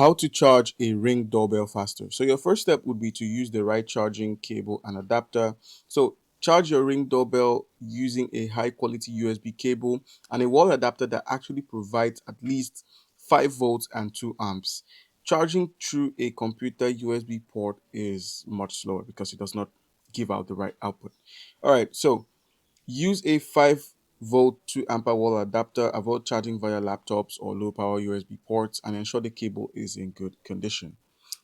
how to charge a Ring doorbell faster. So your first step would be to use the right charging cable and adapter. So charge your Ring doorbell using a high quality USB cable and a wall adapter that actually provides at least 5 volts and 2 amps. Charging through a computer USB port is much slower because it does not give out the right output. All right, so use a 5-volt 2 ampere wall adapter. Avoid charging via laptops or low power USB ports and ensure the cable is in good condition.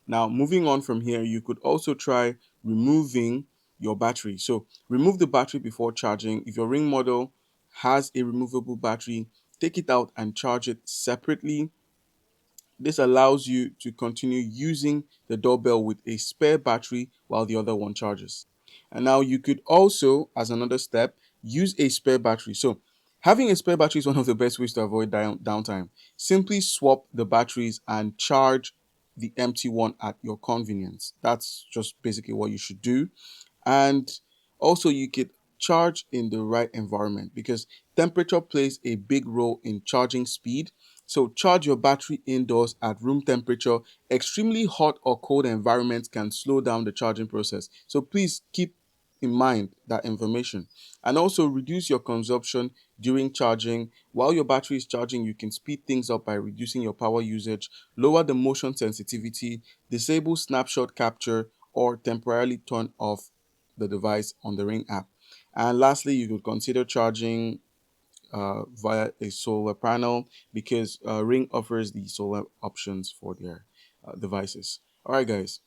Now, moving on from here, you could also try removing your battery. So, remove the battery before charging. If your Ring model has a removable battery, take it out and charge it separately. This allows you to continue using the doorbell with a spare battery while the other one charges. And now you could also, as another step, use a spare battery. So having a spare battery is one of the best ways to avoid downtime. Simply swap the batteries and charge the empty one at your convenience. That's just basically what you should do. And also, you could charge in the right environment because temperature plays a big role in charging speed. So, charge your battery indoors at room temperature. Extremely hot or cold environments can slow down the charging process. So, please keep in mind that information. And also, reduce your consumption during charging. While your battery is charging, you can speed things up by reducing your power usage, lower the motion sensitivity, disable snapshot capture, or temporarily turn off the device on the Ring app. And lastly, you could consider charging via a solar panel because Ring offers the solar options for their devices. All right, guys.